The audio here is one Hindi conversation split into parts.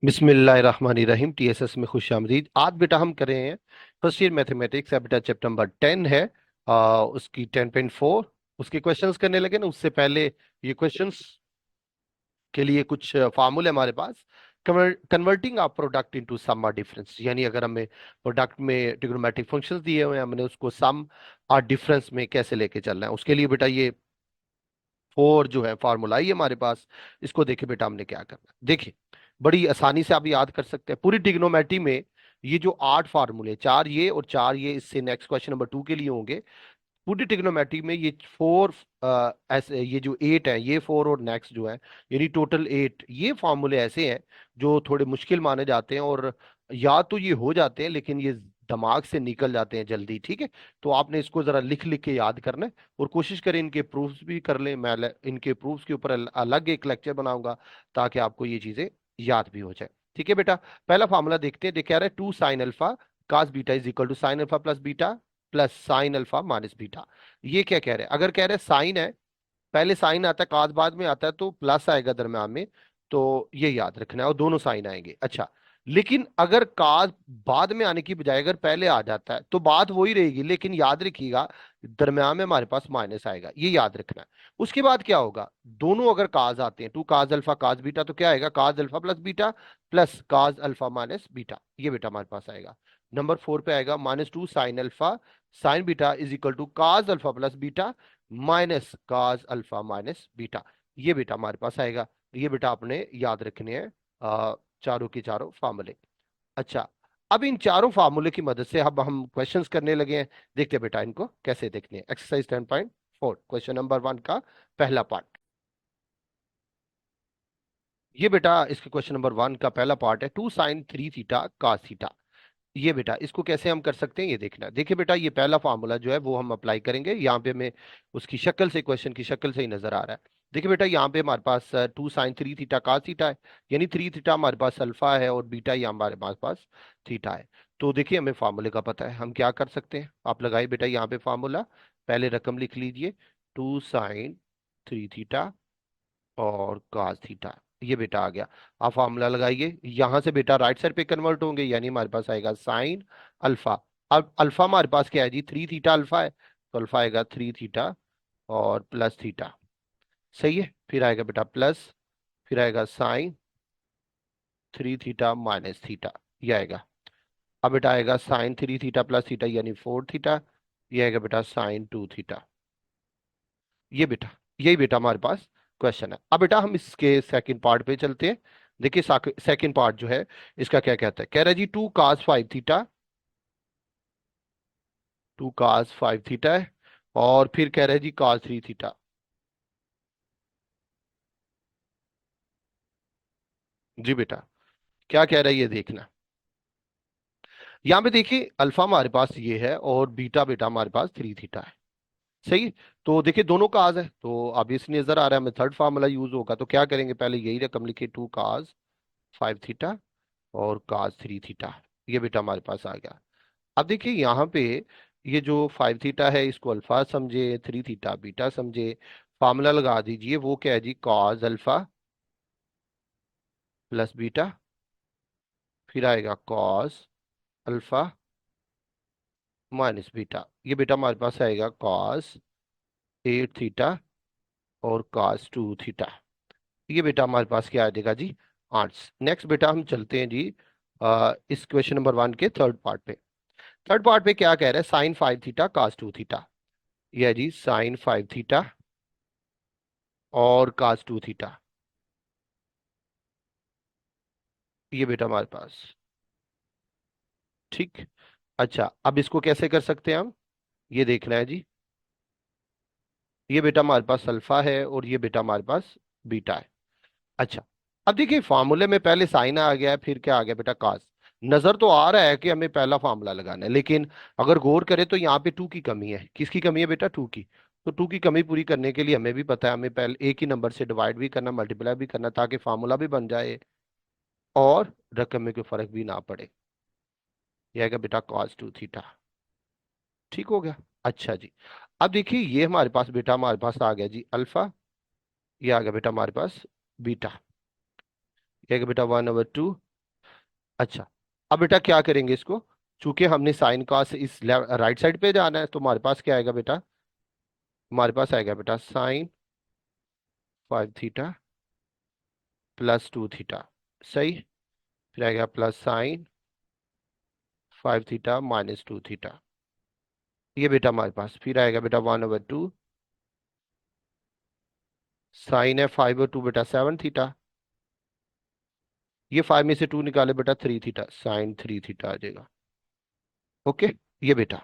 बिस्मिल्लाहिर्रहमानिर्रहीम। टीएसएस में खुश आमदीद। आज बेटा हम कर रहे हैं फर्स्ट ईयर मैथमेटिक्स है बेटा, चैप्टर नंबर 10 है। उसकी 10.4 उसके क्वेश्चंस करने लगे ना, उससे पहले ये क्वेश्चंस के लिए कुछ फार्मूले हमारे पास। कन्वर्टिंग आ प्रोडक्ट इनटू सम और डिफरेंस, यानी अगर हमें प्रोडक्ट में ट्रिग्नोमेट्रिक फंक्शंस दिए हुए हैं, हमने उसको सम और डिफरेंस में कैसे लेके चलना है, उसके लिए बेटा ये फोर जो है फार्मूला ये हमारे पास। इसको देखे बेटा हमने क्या करना है। देखिए, बड़ी आसानी से आप याद कर सकते हैं पूरी ट्रिग्नोमेट्री में। ये जो 8 फार्मूले, चार ये और चार ये, इससे नेक्स्ट क्वेश्चन नंबर 2 के लिए होंगे। पूरी ट्रिग्नोमेट्री में ये फोर, ऐसे ये जो 8 है, ये फोर और नेक्स्ट जो है, यानी टोटल 8 ये फार्मूले ऐसे हैं जो थोड़े मुश्किल माने जाते हैं, और या तो ये हो जाते हैं लेकिन ये दिमाग से निकल जाते हैं जल्दी। ठीक है, तो आपने इसको जरा लिख लिख के याद करना है, और कोशिश करें इनके प्रूफ्स भी कर लें। मैं इनके प्रूफ्स के ऊपर अलग एक लेक्चर बनाऊंगा ताकि आपको ये चीजें याद भी हो जाए। ठीक है बेटा, पहला फार्मूला देखते हैं। देख क्या रहा है, 2 sin alpha cos beta is equal to sine alpha plus beta plus sine alpha minus beta. ये क्या कह रहे हैं? अगर कह रहे हैं साइन है, पहले साइन आता है, काज बाद में आता है, तो प्लस आएगा दरम्यान में। तो ये याद रखना है, और दोनों साइन आएंगे। अच्छा, लेकिन अगर काज बाद में आने की बजाय अगर पहले आ जाता है तो बात वही रहेगी, लेकिन याद रखिएगा दरम्यान में हमारे पास माइनस आएगा, ये याद रखना है। उसके बाद क्या होगा, दोनों अगर काज आते हैं, 2 cos अल्फा काज बीटा, तो क्या आएगा, काज अल्फा प्लस बीटा प्लस काज अल्फा माइनस बीटा। ये बेटा हमारे पास आएगा। नंबर 4 पे आएगा -2 sin alpha sine beta is equal to cos alpha plus beta minus cos alpha minus beta. ये बेटा हमारे पास आएगा। ये बेटा आपने याद रखने हैं चारों के चारों फार्मूले। अच्छा, अब इन चारों फार्मूले की मदद से अब हम क्वेश्चंस करने लगे हैं। देखते हैं बेटा इनको कैसे देखने हैं। एक्सरसाइज 10.4 क्वेश्चन नंबर 1 का पहला पार्ट। ये बेटा इसके क्वेश्चन नंबर 1 का पहला पार्ट है, 2 sin 3 थीटा कास थीटा। ये बेटा इसको कैसे हम कर सकते हैं ये देखना। देखिए बेटा, ये पहला फार्मूला जो है वो हम अप्लाई करेंगे। यहाँ पे हमें उसकी शक्ल से, क्वेश्चन की शक्ल से ही नजर आ रहा है। देखिए बेटा, यहाँ पे हमारे पास 2 sin 3 थीटा कास थीटा है, यानी 3 थीटा हमारे पास अल्फा है और बीटा ही हमारे पास थीटा है। तो देखिए हमें फार्मूले का पता है, हम क्या कर सकते हैं। आप लगाइए बेटा यहाँ पे फार्मूला, पहले रकम लिख लीजिए, 2 sin 3 थीटा और cos थीटा। ये बेटा आ गया। आप फॉर्मूला लगाइए, यहां से बेटा राइट साइड पे कन्वर्ट होंगे, यानी हमारे पास आएगा साइन अल्फा। अब अल्फा हमारे पास क्या है जी, 3 थीटा अल्फा है, तो अल्फा आएगा 3 थीटा और प्लस थीटा। सही है, फिर आएगा बेटा प्लस, फिर आएगा साइन 3 थीटा माइनस थीटा, ये आएगा। अब बेटा आएगा साइन 3 थीटा प्लस थीटा यानी 4 थीटा, ये आएगा बेटा साइन 2 थीटा। ये बेटा, यही बेटा हमारे पास क्वेश्चन है। अब बेटा हम इसके सेकंड पार्ट पे चलते हैं। देखिए सेकंड पार्ट जो है इसका क्या कहता है, कह रहा है जी 2 cos 5 थीटा, 2 cos 5 थीटा है, और फिर कह रहा है जी cos 3 थीटा। जी बेटा, क्या कह रहा है ये देखना। यहाँ पे देखिए अल्फा हमारे पास ये है और बीटा बेटा हमारे पास 3 थीटा है। सही। तो देखिए दोनों काज है, तो अब इस नजर आ रहा है हमें थर्ड फार्मूला यूज होगा, तो क्या करेंगे, पहले यही रकम लिखिए, 2 cos 5 थीटा और cos 3 थीटा। ये बेटा हमारे पास आ गया। अब देखिए यहाँ पे ये जो 5 थीटा है इसको अल्फा समझे, 3 थीटा बीटा समझे, फार्मूला लगा दीजिए। वो क्या है जी, कॉस अल्फा प्लस बीटा, फिर आएगा कॉस अल्फा माइनस बीटा। ये बेटा हमारे पास आएगा cos 8 थीटा और cos 2 थीटा। ये बेटा हमारे पास क्या आ जाएगा जी, आर्ट्स। नेक्स्ट बेटा हम चलते हैं जी इस क्वेश्चन नंबर 1 के थर्ड पार्ट पे। थर्ड पार्ट पे क्या कह रहा है, sin 5 थीटा cos 2 थीटा। ये है जी sin 5 थीटा और cos 2 थीटा। ये बेटा हमारे पास, ठीक। अच्छा, अब इसको कैसे कर सकते हैं हम, ये देखना है जी। ये बेटा हमारे पास अल्फा है और ये बेटा हमारे पास बीटा है। अच्छा, अब देखिए फार्मूले में पहले साइन आ गया है, फिर क्या आ गया बेटा कास। नजर तो आ रहा है कि हमें पहला फार्मूला लगाना है, लेकिन अगर गौर करें तो यहाँ पे 2 की कमी है। किसकी कमी है बेटा, 2 की। तो 2 की कमी पूरी करने के लिए हमें भी पता है, हमें पहले एक ही नंबर से डिवाइड भी करना, मल्टीप्लाई भी करना, ताकि फार्मूला भी बन जाए और रकम में कोई फर्क भी ना पड़े। यह आएगा बेटा cos 2 थीटा। ठीक हो गया। अच्छा जी, अब देखिए ये हमारे पास बेटा, हमारे पास आ गया जी अल्फा, ये आ गया बेटा हमारे पास बीटा। ये आ गया बेटा 1/2 अच्छा, अब बेटा क्या करेंगे इसको, चूंकि हमने साइन का से इस राइट साइड पे जाना है, तो हमारे पास क्या आएगा बेटा, हमारे पास आएगा बेटा साइन 5 थीटा +2 थीटा। सही। फिर आएगा प्लस साइन 5 थीटा -2 थीटा। ये बेटा हमारे पास फिर आएगा बेटा 1/2 साइन है 5/2 बेटा 7 थीटा। ये 5 में से 2 निकाले बेटा 3 थीटा, साइन 3 थीटा आ जाएगा। ओके। ये बेटा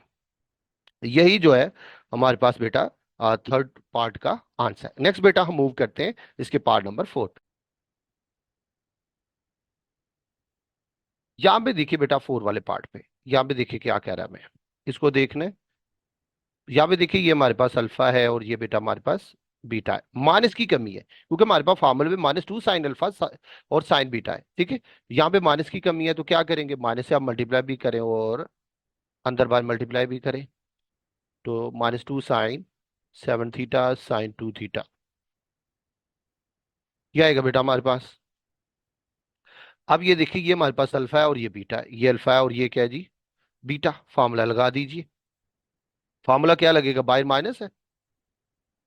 यही जो है हमारे पास बेटा थर्ड पार्ट का आंसर है। नेक्स्ट बेटा हम मूव करते हैं इसके पार्ट नंबर 4। यहां पे देखिए बेटा 4 वाले पार्ट पे, यहां पे देखिए क्या कह रहा है, मैं इसको देखने, यहाँ पे देखिए ये हमारे पास अल्फा है और ये बेटा हमारे पास बीटा है। माइनस की कमी है क्योंकि हमारे पास फॉर्मूले में -2 साइन अल्फा और साइन बीटा है, ठीक है। यहाँ पे माइनस की कमी है तो क्या करेंगे, माइनस से आप मल्टीप्लाई भी करें और अंदर बार मल्टीप्लाई भी करें, तो -2 साइन 7 थीटा साइन 2 थीटा, ये आएगा बेटा हमारे पास। अब ये देखिए ये हमारे पास अल्फा है और ये बीटा है, ये अल्फा है और ये क्या है जी, बीटा। फार्मूला लगा दीजिए। फार्मूला क्या लगेगा, बाय माइनस है।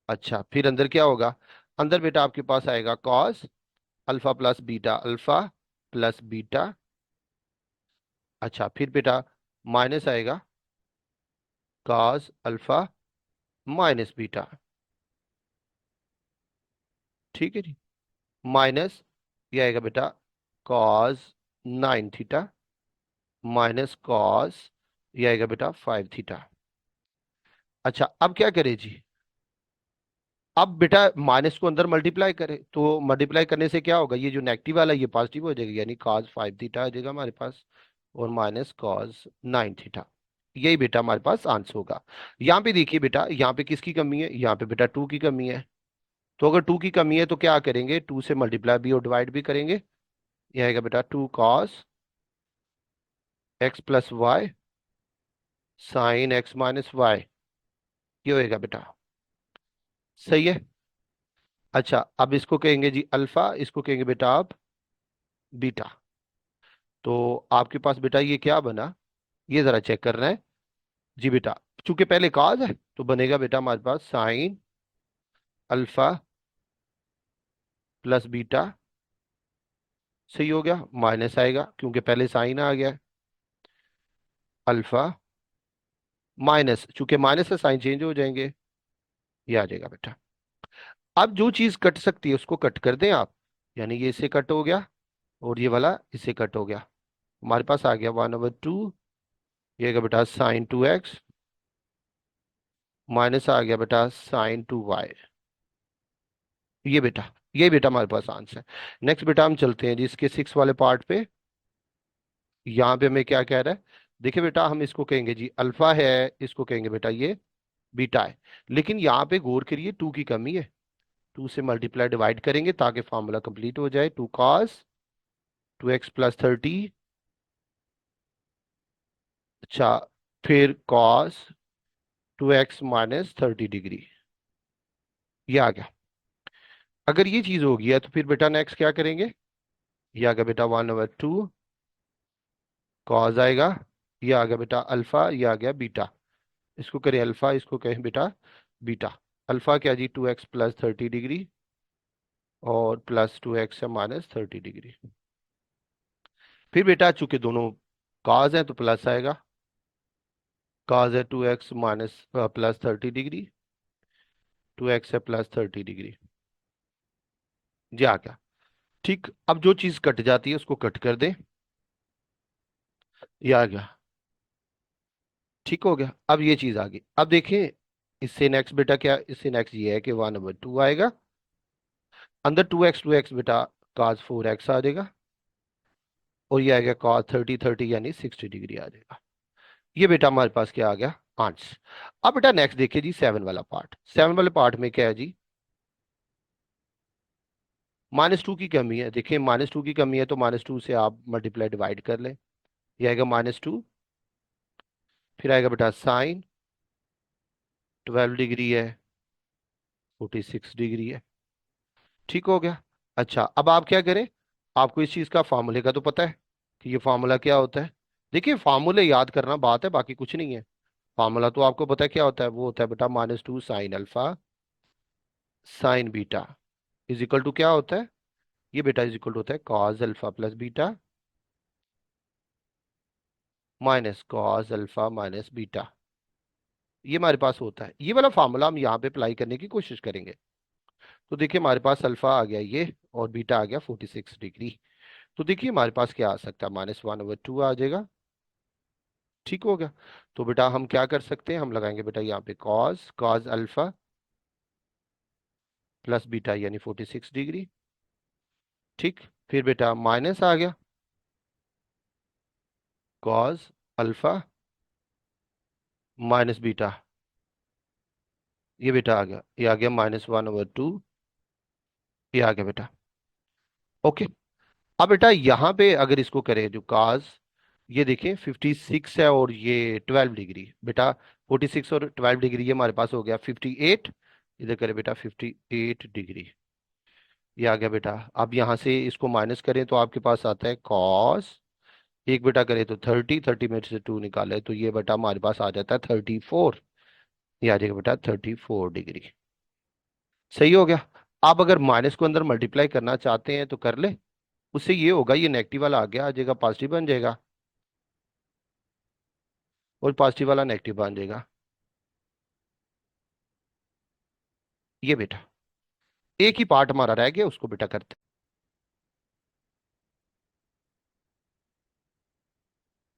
अच्छा, फिर अंदर क्या होगा, अंदर बेटा आपके पास आएगा cos alpha plus beta alpha plus beta. अच्छा, फिर बेटा माइनस आएगा कॉस अल्फा माइनस बीटा। ठीक है जी। माइनस ये आएगा बेटा कॉस 9 थीटा माइनस कॉस ये आएगा बेटा 5 थीटा। अच्छा, अब क्या करें जी, अब बेटा माइनस को अंदर मल्टीप्लाई करें, तो मल्टीप्लाई करने से क्या होगा, ये जो नेगेटिव वाला ये पॉजिटिव हो जाएगा, यानी कॉस 5 थीटा आ जाएगा हमारे पास और माइनस कॉस 9 थीटा। यही बेटा हमारे पास आंसर होगा। यहाँ पे देखिए बेटा, यहाँ पे किसकी कमी है, यहाँ पे बेटा 2 की कमी है। तो अगर 2 की कमी है तो क्या करेंगे, 2 से मल्टीप्लाई भी और डिवाइड भी करेंगे। ये आएगा बेटा 2 cos x + y sine x - y, ये होएगा बेटा। सही है। अच्छा, अब इसको कहेंगे जी अल्फा, इसको कहेंगे बेटा आप बीटा। तो आपके पास बेटा ये क्या बना, ये जरा चेक करना है जी बेटा। चूंकि पहले कॉस है तो बनेगा बेटा हमारे पास साइन अल्फा प्लस बीटा। सही हो गया। माइनस आएगा क्योंकि पहले साइन आ गया, अल्फा माइनस, चूंकि माइनस से साइन चेंज हो जाएंगे, ये आ जाएगा बेटा। अब जो चीज कट सकती है उसको कट कर दें आप, यानी ये इससे कट हो गया और ये वाला इससे कट हो गया। हमारे पास आ गया 1/2, ये आएगा बेटा sin 2x माइनस आ गया बेटा sin 2y। ये बेटा, ये बेटा हमारे पास आंसर है। नेक्स्ट बेटा हम चलते हैं जी इसके 6 वाले पार्ट पे। यहाँ पे हमें क्या कह रहा है, देखिए बेटा हम इसको कहेंगे जी अल्फा है, इसको कहेंगे बेटा ये बीटा है। लेकिन यहाँ पे गौर करिए 2 की कमी है, 2 से मल्टीप्लाई डिवाइड करेंगे ताकि फॉर्मूला कंप्लीट हो जाए। 2 cos 2x + 30। अच्छा, फिर cos 2x - 30 डिग्री, ये आ गया। अगर ये चीज हो गया तो फिर बेटा नेक्स्ट क्या करेंगे, ये आ गया बेटा 1/2 कॉस आएगा, ये आ गया बेटा अल्फा, ये आ गया बीटा। इसको करें अल्फा, इसको कहें बेटा बीटा। अल्फा क्या जी 2x + 30 डिग्री और +2x - 30 डिग्री। फिर बेटा चूंकि दोनों कॉस है तो प्लस आएगा, कॉस है 2x माइनस +30 डिग्री, 2x है +30 डिग्री, जी आ गया। ठीक, अब जो चीज कट जाती है उसको कट कर दें, ये आ गया। ठीक हो गया। अब ये चीज आ गई, अब देखिए इससे नेक्स्ट बेटा क्या, इससे नेक्स्ट ये है कि 1/2 आएगा, अंदर 2x बेटा cos 4x आ जाएगा और ये आएगा cos 30 यानी 60 डिग्री आ जाएगा। ये बेटा हमारे पास क्या आ गया, आंसर। अब बेटा नेक्स्ट देखिए जी 7 वाला पार्ट। 7 वाले पार्ट में क्या है जी, -2 की कमी है। देखिए -2 की कमी है तो -2 से आप मल्टीप्लाई डिवाइड कर लें, ये आएगा -2। फिर आएगा बेटा साइन 12 डिग्री है, 46 डिग्री है। ठीक हो गया। अच्छा, अब आप क्या करें, आपको इस चीज का फार्मूले का तो पता है कि ये फार्मूला क्या होता है। देखिए फार्मूले याद करना बात है, बाकी कुछ नहीं है। फार्मूला तो आपको पता है क्या होता है, वो होता है बेटा -2 sin alpha sine beta is equal to क्या होता है, ये बेटा इज इक्वल टू होता है cos alpha plus beta minus cos alpha minus beta. ये हमारे पास होता है, ये वाला फार्मूला हम यहाँ पे अप्लाई करने की कोशिश करेंगे। तो देखिए हमारे पास अल्फा आ गया ये, और बीटा आ गया 46 डिग्री। तो देखिए हमारे पास क्या आ सकता है, -1/2 आ जाएगा। ठीक हो गया। तो बेटा हम क्या कर सकते हैं, हम लगाएंगे बेटा यहाँ पे cos cos alpha plus beta यानी 46 डिग्री। ठीक। फिर बेटा माइनस आ गया कॉस अल्फा माइनस बीटा, ये बेटा आ गया, ये आ गया -1/2, ये आ गया बेटा। ओके। अब बेटा यहाँ पे अगर इसको करें जो काज, ये देखिए 56 है और ये 12 डिग्री बेटा, 46 और 12 डिग्री, ये हमारे पास हो गया 58। इधर करें बेटा 58 डिग्री, ये आ गया बेटा। अब यहाँ से इसको माइनस करें तो आपके पास आता है कॉस, एक बेटा करें तो 30, 30 में से 2 निकाले तो ये बेटा हमारे पास आ जाता है 34, ये आ जाएगा बेटा 34 डिग्री। सही हो गया। आप अगर माइनस को अंदर मल्टीप्लाई करना चाहते हैं तो कर ले, उससे ये होगा, ये नेगेटिव वाला आ गया आ जाएगा पॉजिटिव बन जाएगा, और पॉजिटिव वाला नेगेटिव बन जाएगा। ये बेटा एक ही पार्ट हमारा रह गया, उसको बेटा करते हैं।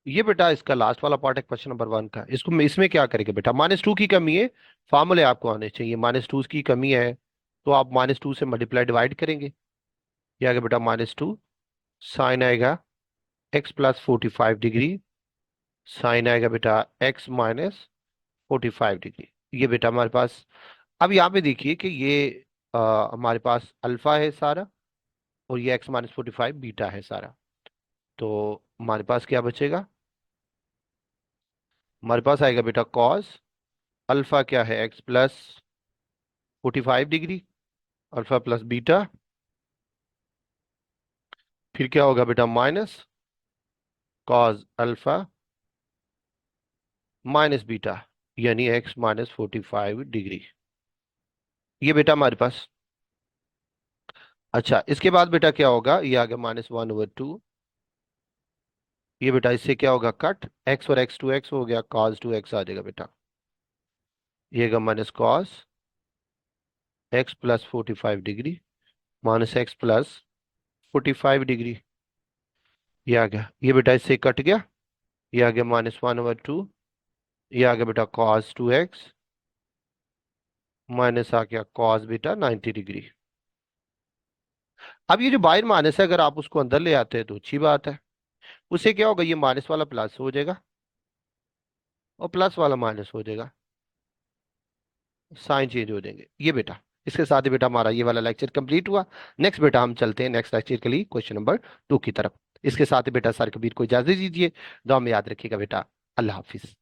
ये बेटा इसका लास्ट वाला पार्ट है क्वेश्चन नंबर 1 का, इसको इसमें क्या करेंगे बेटा, -2 की कमी है, फार्मूले आपको आने चाहिए। -2 की कमी है तो आप -2 से मल्टीप्लाई डिवाइड करेंगे, ये आएगा बेटा -2 साइन आएगा x + 45 डिग्री, साइन आएगा बेटा x - 45 डिग्री। ये बेटा हमारे पास, अब यहाँ पे देखिए कि ये हमारे पास अल्फा है सारा, और ये x - 45 बीटा है सारा। तो हमारे पास क्या बचेगा, हमारे पास आएगा बेटा कॉस अल्फा क्या है x + 45 degree, alpha plus beta, फिर क्या होगा बेटा minus cos alpha minus beta यानी x - 45 डिग्री। ये बेटा हमारे पास। अच्छा इसके बाद बेटा क्या होगा, ये आ गया -1/2, ये बेटा इससे क्या होगा कट, x और x 2x हो गया, cos 2x आ जाएगा बेटा, ये का minus cos x + 45 degree minus x + 45 degree, ये आ गया, ये बेटा इससे कट गया, ये आ गया -1/2, ये आ गया बेटा cos 2x माइनस आ गया cos बेटा 90 डिग्री। अब ये जो बाहर माइनस है अगर आप उसको अंदर ले आते हैं तो अच्छी बात है, उससे क्या होगा, ये माइनस वाला प्लस हो जाएगा और प्लस वाला माइनस हो जाएगा, साइन चेंज हो जाएंगे। ये बेटा इसके साथ ही बेटा हमारा ये वाला लेक्चर कंप्लीट हुआ। नेक्स्ट बेटा हम चलते हैं नेक्स्ट लेक्चर के लिए क्वेश्चन नंबर 2 की तरफ। इसके साथ ही बेटा सर कबीर को इजाजत दीजिए, दुआ में याद रखिएगा बेटा। अल्लाह हाफिज।